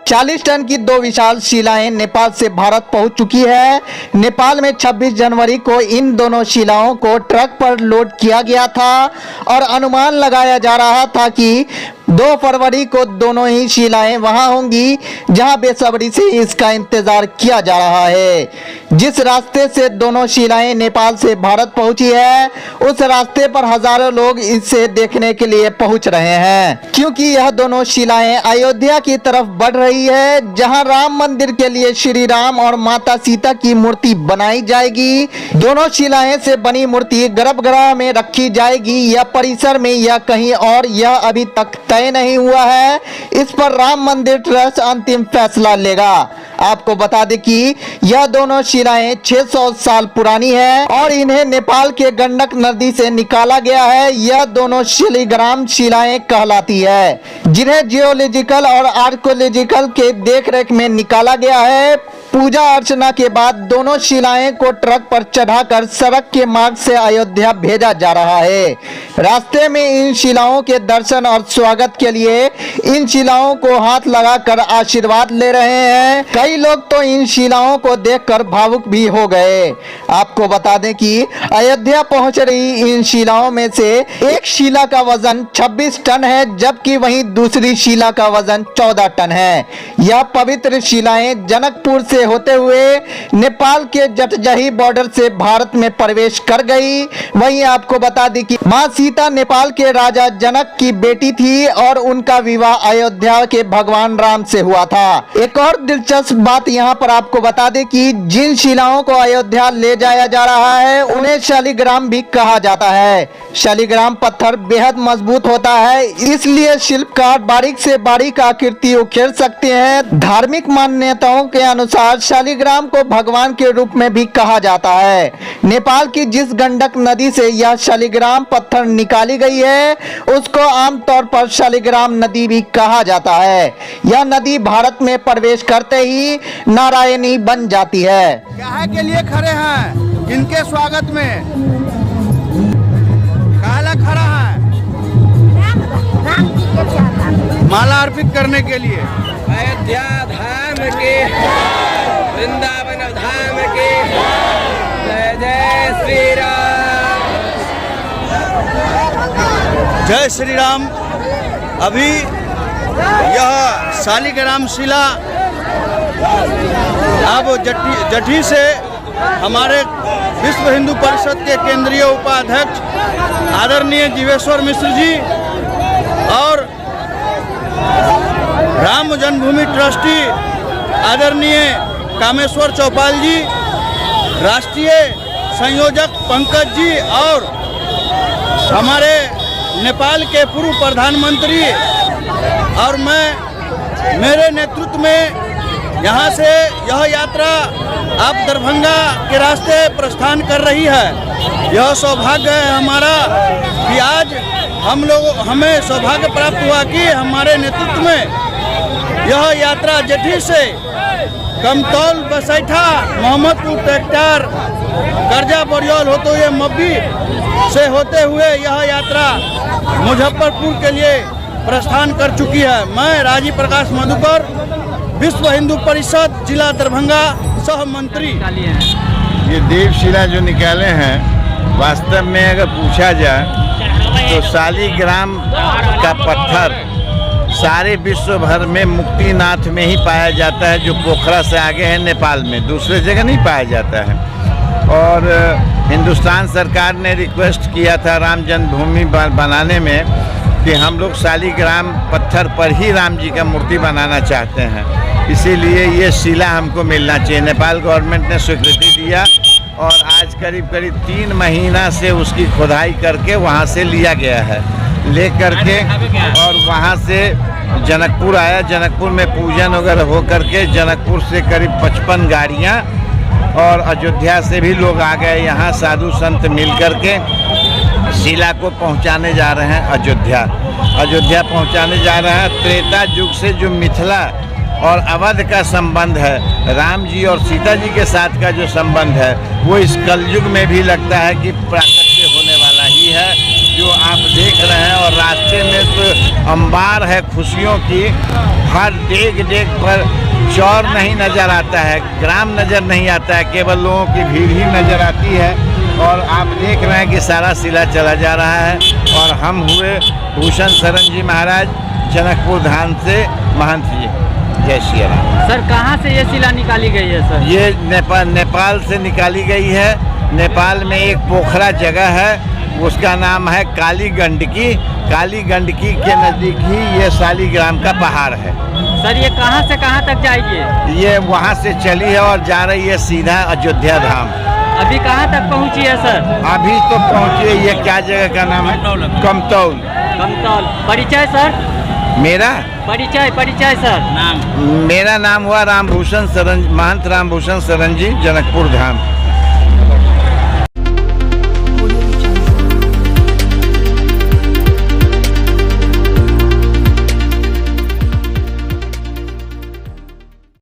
40 ton की 2 विशाल शिलाएं नेपाल से भारत पहुंच चुकी है। नेपाल में 26 जनवरी को इन दोनों शिलाओं को ट्रक पर लोड किया गया था और अनुमान लगाया जा रहा था कि 2 फरवरी को दोनों ही शिलाएं वहां होंगी, जहां बेसब्री से इसका इंतजार किया जा रहा है। जिस रास्ते से दोनों शिलाएं नेपाल से भारत पहुंची है, उस रास्ते पर हजारों लोग इसे देखने के लिए पहुंच रहे हैं, क्योंकि यह दोनों शिलाएं अयोध्या की तरफ बढ़ रही है, जहां राम मंदिर के लिए श्री राम और माता सीता की मूर्ति बनाई जाएगी। दोनों शिलाएं से बनी मूर्ति गर्भगृह में रखी जाएगी या परिसर में या कहीं और, यह अभी तक तय नहीं हुआ है। इस पर राम मंदिर ट्रस्ट अंतिम फैसला लेगा। आपको बता दें कि यह दोनों शिलाएं 600 साल पुरानी है और इन्हें नेपाल के गंडक नदी से निकाला गया है। यह दोनों शालिग्राम शिलाएं कहलाती है, जिन्हें जियोलॉजिकल और आर्कियोलॉजिकल के देखरेख में निकाला गया है। पूजा अर्चना के बाद दोनों शिलाएं को ट्रक पर चढ़ाकर सड़क के मार्ग से अयोध्या भेजा जा रहा है। रास्ते में इन शिलाओं के दर्शन और स्वागत के लिए इन शिलाओं को हाथ लगाकर आशीर्वाद ले रहे हैं। कई लोग तो इन शिलाओं को देखकर भावुक भी हो गए। आपको बता दें कि अयोध्या पहुंच रही इन शिलाओं में से एक शिला का वजन 26 टन है, जबकि वहीं दूसरी शिला का वजन 14 टन है। यह पवित्र शिलाएं जनकपुर से होते हुए नेपाल के जटजही बॉर्डर से भारत में प्रवेश कर गई। वहीं आपको बता दें कि मां सीता नेपाल के राजा जनक की बेटी थी और उनका विवाह अयोध्या के भगवान राम से हुआ था। एक और दिलचस्प बात यहाँ पर आपको बता दें कि जिन शिलाओं को अयोध्या ले जाया जा रहा है, उन्हें शालिग्राम भी कहा जाता है। शालिग्राम पत्थर बेहद मजबूत होता है, इसलिए शिल्पकार बारीक से बारीक आकृति उकेर सकते हैं। धार्मिक मान्यताओं के अनुसार शालिग्राम को भगवान के रूप में भी कहा जाता है। नेपाल की जिस गंडक नदी से यह शालिग्राम पत्थर निकाली गई है, उसको आमतौर पर शालिग्राम नदी भी कहा जाता है। यह नदी भारत में प्रवेश करते ही नारायणी बन जाती है। काहे के लिए खड़े हैं? इनके स्वागत में काला खड़ा है? माला अर्पित करने के लिए। अयोध्या धाम के, वृंदावन धाम के, जय जय श्री राम। जय श्री राम। अभी यह शालिग्राम शिला अब जटी से हमारे विश्व हिंदू परिषद के केंद्रीय उपाध्यक्ष आदरणीय जीवेश्वर मिश्र जी और राम जन्मभूमि ट्रस्टी आदरणीय कामेश्वर चौपाल जी, राष्ट्रीय संयोजक पंकज जी और हमारे नेपाल के पूर्व प्रधानमंत्री और मेरे नेतृत्व में यहाँ से यह यात्रा अब दरभंगा के रास्ते प्रस्थान कर रही है। यह सौभाग्य है हमारा कि आज हमें सौभाग्य प्राप्त हुआ कि हमारे नेतृत्व में यह यात्रा जटी से कमतौल, बसैठा, मोहम्मदपुर, ट्रैक्टर, करजा, बरियल होते हुए मब्बी से होते हुए यह यात्रा मुजफ्फरपुर के लिए प्रस्थान कर चुकी है। मैं राजीव प्रकाश मधुकर, विश्व हिंदू परिषद जिला दरभंगा सह मंत्री। ये देवशिला जो निकाले हैं, वास्तव में अगर पूछा जाए तो शालिग्राम का पत्थर सारे विश्व भर में मुक्तिनाथ में ही पाया जाता है, जो पोखरा से आगे है नेपाल में, दूसरे जगह नहीं पाया जाता है। और हिंदुस्तान सरकार ने रिक्वेस्ट किया था राम जन्मभूमि बनाने में कि हम लोग शालिग्राम पत्थर पर ही राम जी का मूर्ति बनाना चाहते हैं, इसीलिए ये शिला हमको मिलना चाहिए। नेपाल गवर्नमेंट ने स्वीकृति दिया और आज करीब 3 महीना से उसकी खुदाई करके वहाँ से लिया गया है, ले करके और वहाँ से जनकपुर आया। जनकपुर में पूजन वगैरह हो करके जनकपुर से करीब 55 गाड़ियाँ और अयोध्या से भी लोग आ गए। यहाँ साधु संत मिल करके शिला को पहुँचाने जा रहे हैं अयोध्या पहुँचाने जा रहे हैं। त्रेता युग से जो मिथिला और अवध का संबंध है, राम जी और सीता जी के साथ का जो संबंध है, वो इस कलयुग में भी लगता है कि प्राकट्य होने वाला ही है। जो आप देख रहे हैं, और रास्ते में तो अंबार है खुशियों की। हर डेग डेग पर चौर नहीं नज़र आता है, ग्राम नज़र नहीं आता है, केवल लोगों की भीड़ ही नज़र आती है। और आप देख रहे हैं कि सारा शिला चला जा रहा है। और हम हुए भूषण शरण जी महाराज, जनकपुर धाम से महंत जी। जय श्री राम। सर कहाँ से ये शिला निकाली गई है सर? ये नेपाल से निकाली गई है। नेपाल में एक पोखरा जगह है, उसका नाम है काली गंडकी। काली गंडकी के नज़दीक ही ये शालिग्राम का पहाड़ है। सर ये कहाँ से कहाँ तक जाएगी? ये वहाँ से चली है और जा रही है सीधा अयोध्या धाम। अभी कहाँ तक पहुँची है सर? अभी तो पहुँची है, ये क्या जगह का नाम है? कमतौल। कमतौल। परिचय सर? मेरा परिचय सर? मेरा नाम हुआ रामभूषण शरण, महंत रामभूषण शरण जी, जनकपुर धाम।